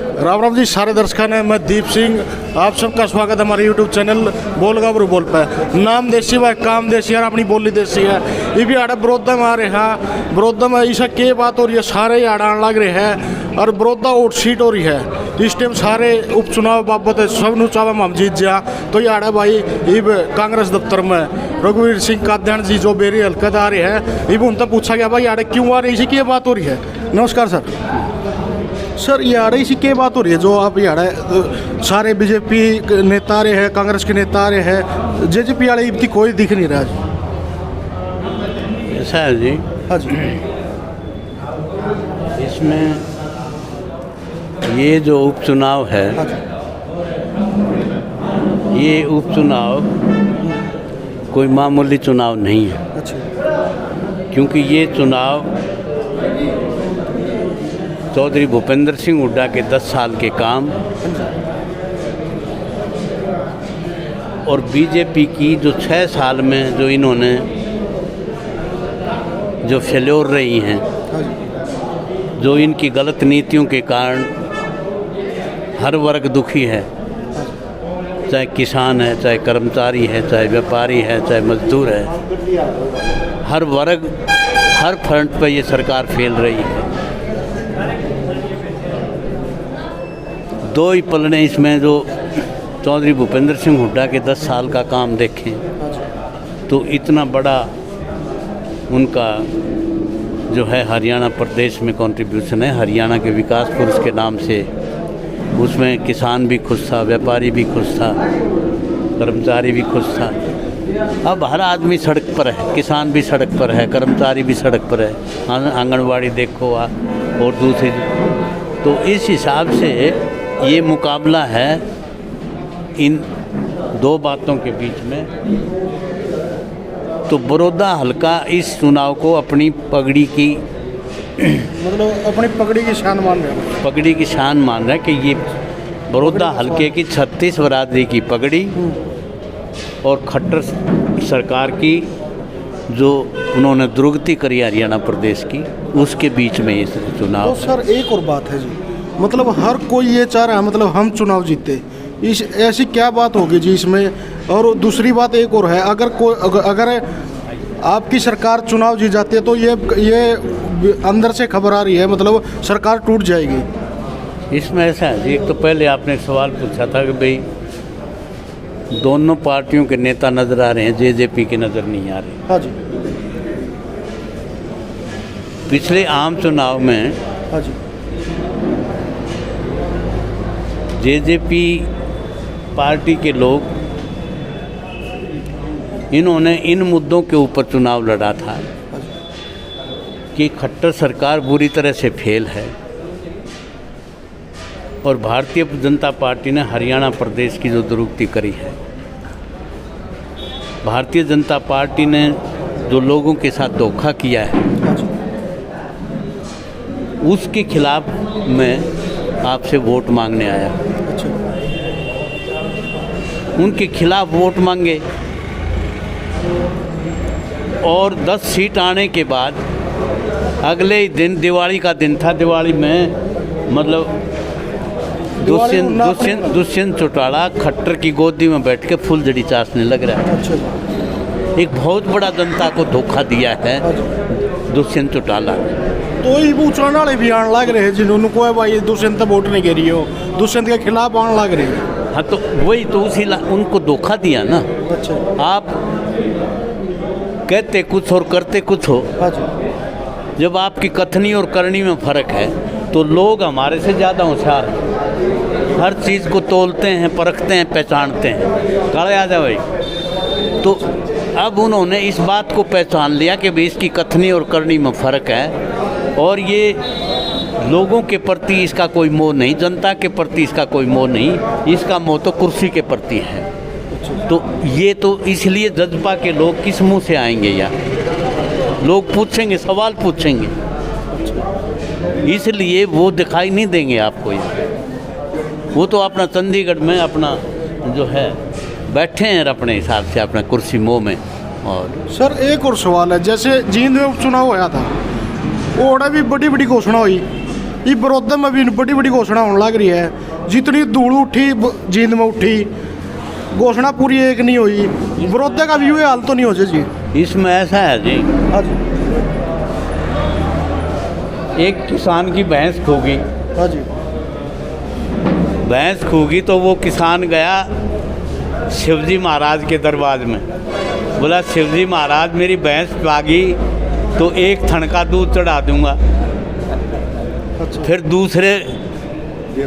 राम राम जी सारे दर्शकों ने, मैं दीप सिंह, आप सबका स्वागत है हमारे यूट्यूब चैनल बोल गाबरू बोल पे। नाम देसी भाई काम देसी और अपनी बोली देसी है। ये भी आड़े बरोदा में आ रहे हैं, बरोदा में ऐसा के बात हो रही है, सारे आड़ आने लग रहे हैं और बरोदा वोट सीट हो रही है। इस टाइम सारे उपचुनाव बाबत सब नु चावा हम जीत जा, तो ये आड़े भाई इब कांग्रेस दफ्तर में रघुवीर सिंह काद्यान जी जो बेरी हल्कत आ रहे हैं, इब उनसे पूछा गया भाई आड़े क्यों आ रही है, की बात हो रही है। नमस्कार सर। सर ये आड़े इसी क्या बात हो रही है जो आप ये सारे बीजेपी नेता आ रहे हैं, कांग्रेस के नेता आ रहे हैं, जेजेपी वाले इतनी कोई दिख नहीं रहा जी। ऐसा है जी। हाँ जी। इसमें ये जो उपचुनाव है, हाँ जी। ये उपचुनाव कोई मामूली चुनाव नहीं है। अच्छा। क्योंकि ये चुनाव चौधरी भूपेंद्र सिंह हुड्डा के 10 साल के काम और बीजेपी की जो 6 साल में जो इन्होंने जो फेल्योर रही हैं, जो इनकी गलत नीतियों के कारण हर वर्ग दुखी है, चाहे किसान है, चाहे कर्मचारी है, चाहे व्यापारी है, चाहे मजदूर है, हर वर्ग हर फ्रंट पर ये सरकार फेल रही है। दो ही पलड़े इसमें जो चौधरी भूपेंद्र सिंह हुड्डा के 10 साल का काम देखें तो इतना बड़ा उनका जो है हरियाणा प्रदेश में कंट्रीब्यूशन है। हरियाणा के विकास पुरुष के नाम से उसमें किसान भी खुश था, व्यापारी भी खुश था, कर्मचारी भी खुश था। अब हर आदमी सड़क पर है, किसान भी सड़क पर है, कर्मचारी भी सड़क पर है, आंगनवाड़ी देखो और दूसरी। तो इस हिसाब से ये मुकाबला है इन दो बातों के बीच में। तो बड़ौदा हल्का इस चुनाव को अपनी पगड़ी की मतलब अपनी पगड़ी की शान मान रहे हैं। पगड़ी की शान मान रहा है कि ये बड़ौदा हल्के की 36 बरादरी की पगड़ी और खट्टर सरकार की जो उन्होंने दुर्गति करी हरियाणा प्रदेश की, उसके बीच में ये चुनाव। तो सर एक और बात है जी, मतलब हर कोई ये चाह रहा है मतलब हम चुनाव जीते, इस ऐसी क्या बात होगी जी इसमें। और दूसरी बात एक और है, अगर आपकी सरकार चुनाव जीत जाती है तो ये अंदर से खबर आ रही है मतलब सरकार टूट जाएगी। इसमें ऐसा है जी, एक तो पहले आपने एक सवाल पूछा था कि भाई दोनों पार्टियों के नेता नज़र आ रहे हैं, जेजेपी के नज़र नहीं आ रहे। हाँ जी। पिछले आम चुनाव में हाँ जी। जेजेपी पार्टी के लोग इन्होंने इन मुद्दों के ऊपर चुनाव लड़ा था कि खट्टर सरकार बुरी तरह से फेल है और भारतीय जनता पार्टी ने हरियाणा प्रदेश की जो दुर्गति करी है, भारतीय जनता पार्टी ने जो लोगों के साथ धोखा किया है, उसके खिलाफ मैं आपसे वोट मांगने आया। उनके खिलाफ वोट मांगे और 10 सीट आने के बाद अगले ही दिन दिवाली का दिन था। दिवाली में मतलब दुष्यंत चौटाला खट्टर की गोदी में बैठ के फुलझड़ी चाटने लग रहा है। एक बहुत बड़ा जनता को धोखा दिया है दुष्यंत चौटाला। तो ये पूछने वाले भी आने लग रहे हैं जिन्होंने कोई भाई दुष्यंत वोट नहीं कह रही हो, दुष्यंत के खिलाफ आने लग रहे हैं। हाँ, तो वही तो उसी उनको धोखा दिया ना। अच्छा। आप कहते कुछ और करते कुछ हो। जब आपकी कथनी और करनी में फ़र्क है तो लोग हमारे से ज़्यादा होशियार हैं, हर चीज़ को तोलते हैं, परखते हैं, पहचानते हैं। काले आ जाओ भाई। तो अब उन्होंने इस बात को पहचान लिया कि भाई इसकी कथनी और करनी में फ़र्क है और ये लोगों के प्रति इसका कोई मोह नहीं, जनता के प्रति इसका कोई मोह नहीं, इसका मोह तो कुर्सी के प्रति है। तो ये तो इसलिए जज्बा के लोग किस मुंह से आएंगे यार, लोग पूछेंगे, सवाल पूछेंगे, इसलिए वो दिखाई नहीं देंगे आपको यार। वो तो अपना चंडीगढ़ में अपना जो है बैठे हैं अपने हिसाब से अपना कुर्सी मोह में। और सर एक और सवाल है, जैसे जींद में उपचुनाव होया था, ओड़ा भी बड़ी बड़ी घोषणा हुई, ये बड़ौदा में भी बड़ी बड़ी घोषणा होने लग रही है, जितनी धूल उठी जींद में उठी, घोषणा पूरी एक नहीं हुई। बड़ौदा का भी ये हाल तो नहीं हो जाए जी? इसमें ऐसा है जी, हाँ जी, एक किसान की भैंस खो गई। हाँ जी, भैंस खो गई तो वो किसान गया शिवजी महाराज के दरबार में, बोला शिवजी महाराज मेरी भैंस पागी तो एक थन का दूध चढ़ा दूंगा। अच्छा, फिर दूसरे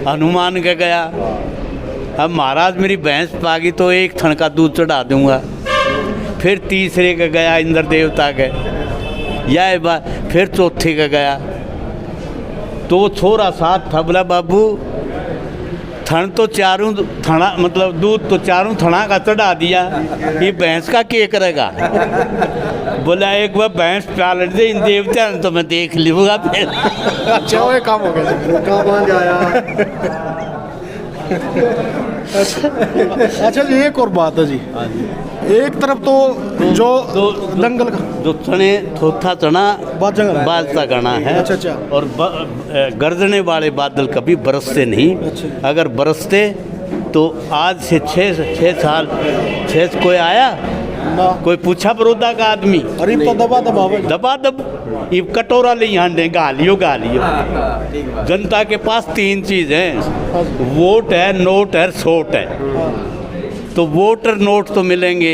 हनुमान के गया, अब महाराज मेरी भैंस पागी तो एक थन का दूध चढ़ा दूंगा। फिर तीसरे के गया इंद्र देवता के, यह बात फिर चौथे के गया तो वो छोरा साथ था, बोला बाबू थन तो चारों थना मतलब दूध तो चारों थना का चढ़ा दिया, ये भैंस का क्या करेगा? बोला एक बार भैंस पाल दे इन देवता ने तो मैं देख लूँगा फिर। अच्छा वो काम हो गया जी। कहाँ मान जाया। अच्छा जी, एक और बात है जी, एक तरफ तो जो दंगल का जो चने थोथा चना बाजंगा बाजता गना है। अच्छा, अच्छा। और गरजने वाले बादल कभी बरसते नहीं। अच्छा। अगर बरसते तो आज से छः साल कोई आया, ना, कोई पूछा बड़ौदा का आदमी, अरे तो दबा दबा दब ये कटोरा ले यहाँ दे गालियो जनता के पास तीन चीज़ हैं, वोट है, नोट है, सोट है। तो वोट और नोट तो मिलेंगे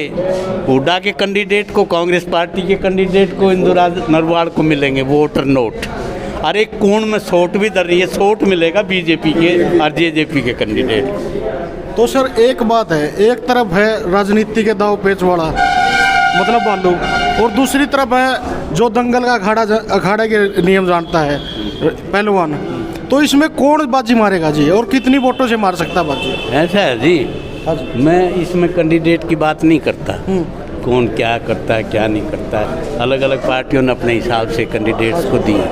हुड्डा के कैंडिडेट को, कांग्रेस पार्टी के कैंडिडेट को, इंदुराज नरवाल को मिलेंगे वोट और नोट। और एक कोण में सोट भी दर रही है, सोट मिलेगा बीजेपी के और जेजेपी के कैंडिडेट। तो सर एक बात है, एक तरफ है राजनीति के दाव पेच वाला मतलब बालू, और दूसरी तरफ है जो दंगल का अखाड़े के नियम जानता है पहलवान। तो इसमें कौन बाजी मारेगा जी, और कितनी वोटों से मार सकता है बाजी? ऐसा है जी, मैं इसमें कैंडिडेट की बात नहीं करता, कौन क्या करता है क्या नहीं करता है। अलग अलग पार्टियों ने अपने हिसाब से कैंडिडेट्स को दिए,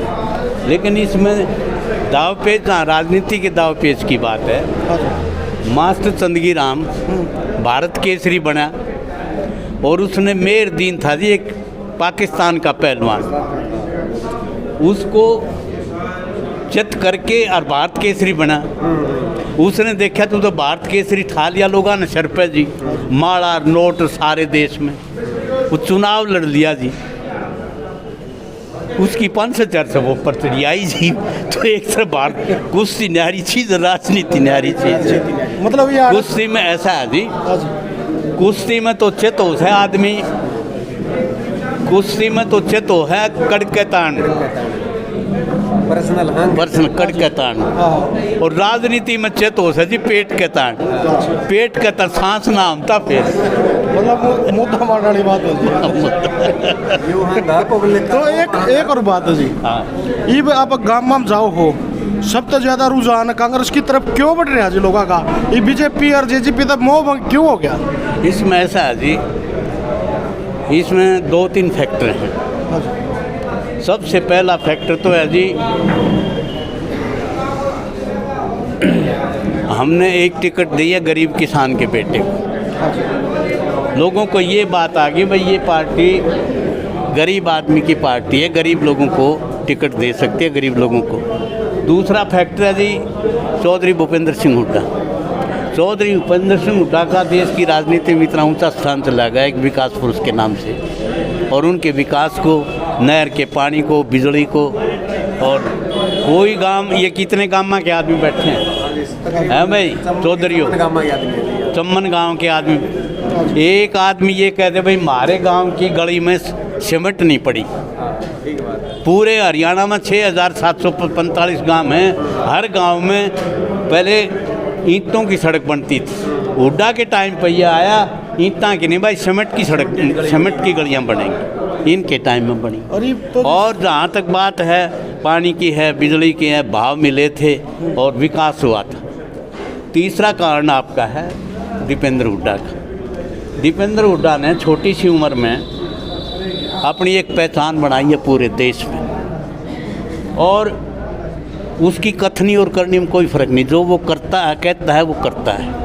लेकिन इसमें दाव पेच, राजनीति के दाव पेच की बात है। मास्टर चंदगी राम भारत केसरी बना और उसने मेहर दीन था जी, एक पाकिस्तान का पहलवान, उसको चित करके और भारत केसरी बना। उसने देखा तो भारत केसरी ठा लिया लोगों ने सर पे जी, माड़ा नोट सारे देश में, वो चुनाव लड़ लिया जी, उसकी 5 से वो पर्चड़ी आई जी। तो एक तरफ भारत कुश्ती न्यारी चीज़, राजनीति न्यारी चीज़। मतलब ये कुश्ती में ऐसा है जी, कुश्ती में तो चितो है आदमी, कुश्ती में तो चितो है कड़के तान, पर्सनल कड़के तान, और राजनीति में चितो है जी पेट के तान, पेट के तान सांस नाम था फिर मतलब मुद्दा मारने वाली बात है। तो एक और बात है जी, ये आप गाँव में जाओ हो, सबसे ज्यादा रुझान कांग्रेस की तरफ क्यों बढ़ रहा है जी लोगों का? ये बीजेपी और जेजेपी तक मोह भंग क्यों हो गया? इसमें ऐसा है जी, इसमें 2-3 फैक्टर हैं। सबसे पहला फैक्टर तो है जी, हमने एक टिकट दी है गरीब किसान के बेटे को। लोगों को ये बात आ गई भाई ये पार्टी गरीब आदमी की पार्टी है, गरीब लोगों को टिकट दे सकती है, गरीब लोगों को। दूसरा फैक्टर है जी चौधरी भूपेंद्र सिंह हुड्डा। चौधरी भूपेंद्र सिंह हुड्डा का देश की राजनीति में इतना ऊंचा स्थान चला गया एक विकास पुरुष के नाम से, और उनके विकास को, नहर के पानी को, बिजली को, और कोई गांव, ये कितने गांव में के आदमी बैठे हैं भाई चौधरीयों, चम्मन गांव के आदमी, एक आदमी ये कहते भाई हमारे गांव की गली में सीमेंट नहीं पड़ी। पूरे हरियाणा में 6745 गांव हैं, हर गांव में पहले ईंटों की सड़क बनती थी। हुड्डा के टाइम पर यह आया ईंटा की नहीं भाई, सीमेंट की सड़क, सीमेंट की गलियां बनेंगी, इनके टाइम में बनी। और जहाँ तक बात है पानी की है, बिजली की है, भाव मिले थे और विकास हुआ था। तीसरा कारण आपका है दीपेंद्र हुड्डा का। दीपेंद्र हुड्डा ने छोटी सी उम्र में अपनी एक पहचान बनाई है पूरे देश में, और उसकी कथनी और करनी में कोई फ़र्क नहीं। जो वो करता है, कहता है, वो करता है।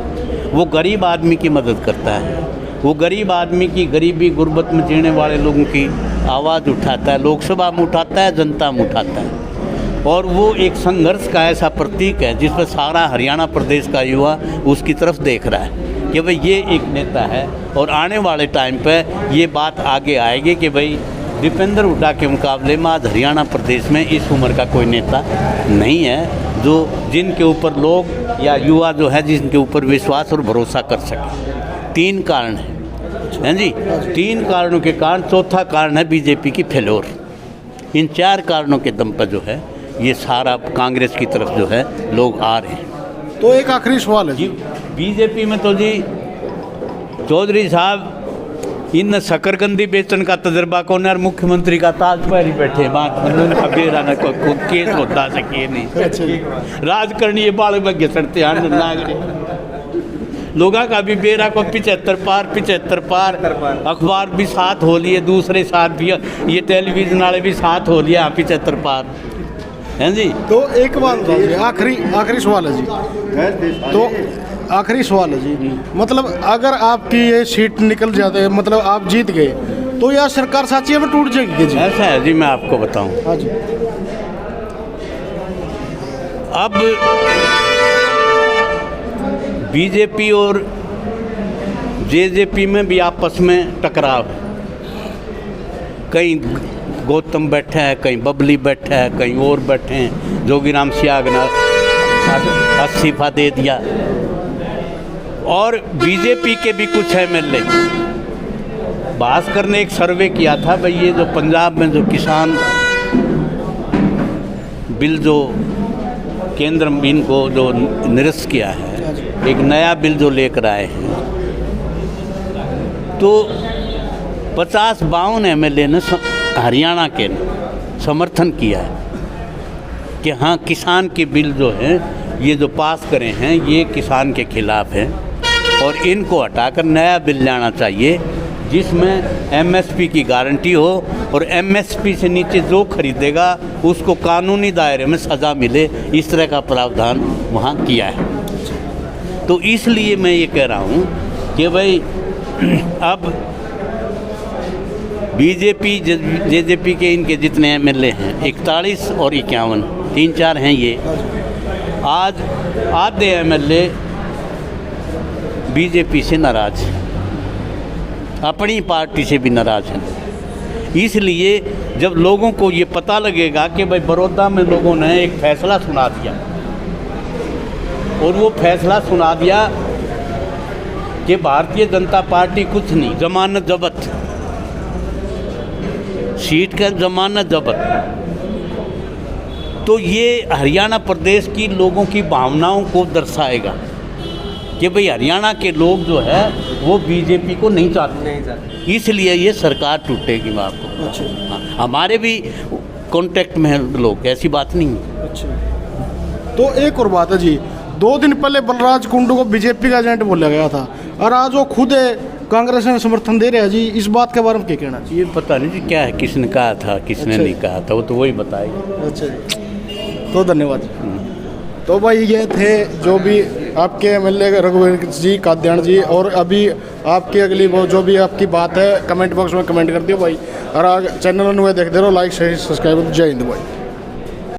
वो गरीब आदमी की मदद करता है, वो गरीब आदमी की, गरीबी गुर्बत में जीने वाले लोगों की आवाज़ उठाता है, लोकसभा में उठाता है, जनता में उठाता है। और वो एक संघर्ष का ऐसा प्रतीक है जिस पर सारा हरियाणा प्रदेश का युवा उसकी तरफ देख रहा है कि भाई ये एक नेता है। और आने वाले टाइम पे ये बात आगे आएगी कि भाई दीपेंद्र हुड्डा के मुकाबले में आज हरियाणा प्रदेश में इस उम्र का कोई नेता नहीं है जो जिनके ऊपर लोग या युवा जो है जिनके ऊपर विश्वास और भरोसा कर सके। 3 कारण हैं जी, 3 कारणों के कारण। चौथा कारण है बीजेपी की फेल्योर। इन 4 कारणों के दम पर जो है ये सारा कांग्रेस की तरफ जो है लोग आ रहे हैं। तो एक आखिरी सवाल है जी, बीजेपी में तो जी चौधरी साहब इन शकरकंदी बेचन का तजर्बा कौन है और मुख्यमंत्री का ताज पर ही बैठे बात मतलब बेरा ना को केस होता सके नहीं राजकरणी ये बाल में घसड़ते हैं नागरे लोगों का भी बेरा को 75 पार अखबार भी साथ हो लिए, दूसरे साथ भी ये टेलीविजन वाले भी साथ हो लिया 75 पार हैं जी। तो एक बात बताइए, आखिरी सवाल है जी, तो आखिरी सवाल है जी, मतलब अगर आपकी ये सीट निकल जाते मतलब आप जीत गए तो यह सरकार साची में टूट जाएगी जी? ऐसा है जी, मैं आपको बताऊं। हाँ जी। अब बीजेपी और जेजेपी में भी आपस में टकराव है। कहीं गौतम बैठे हैं, कहीं बबली बैठे हैं, कहीं और बैठे हैं। जोगीराम सियाग ने इस्तीफा दे दिया। और बीजेपी के भी कुछ MLA, भास्कर ने एक सर्वे किया था भाई ये जो पंजाब में जो किसान बिल जो केंद्र इनको जो निरस्त किया है, एक नया बिल जो लेकर आए हैं, तो 50-52 MLA ने हरियाणा के समर्थन किया है कि हाँ किसान के बिल जो है ये जो पास करे हैं ये किसान के खिलाफ है और इनको हटाकर नया बिल लाना चाहिए जिसमें MSP की गारंटी हो और MSP से नीचे जो खरीदेगा उसको कानूनी दायरे में सज़ा मिले, इस तरह का प्रावधान वहाँ किया है। तो इसलिए मैं ये कह रहा हूँ कि भाई अब बीजेपी जेजेपी के इनके जितने MLA हैं 41 और 51, 3-4 हैं ये, आज आधे MLA बीजेपी से नाराज हैं, अपनी पार्टी से भी नाराज हैं। इसलिए जब लोगों को ये पता लगेगा कि भाई बड़ौदा में लोगों ने एक फैसला सुना दिया और वो फैसला सुना दिया कि भारतीय जनता पार्टी कुछ नहीं, जमानत जब्त, सीट का जमानत जब्त, तो ये हरियाणा प्रदेश की लोगों की भावनाओं को दर्शाएगा कि भाई हरियाणा के लोग जो है वो बीजेपी को नहीं चाहते, इसलिए ये सरकार टूटेगी। मैं आपको अच्छा। हमारे भी कांटेक्ट में हैं लोग, ऐसी बात नहीं है। अच्छा। तो एक और बात है जी, 2 दिन पहले बलराज कुंडू को बीजेपी का एजेंट बोला गया था और आज वो खुद कांग्रेस में समर्थन दे रहे हैं जी, इस बात के बारे में क्या कहना चाहिए? ये पता नहीं जी क्या है, किसने कहा था किसने अच्छा। नहीं कहा था, वो तो वही बताएगा। अच्छा जी, तो धन्यवाद। तो भाई ये थे जो भी आपके MLA रघुवीर जी, काद्यान जी, और अभी आपकी अगली वो जो भी आपकी बात है कमेंट बॉक्स में कमेंट कर दियो भाई, और चैनल में देखते रहो, लाइक शेयर सब्सक्राइब। जय हिंद भाई।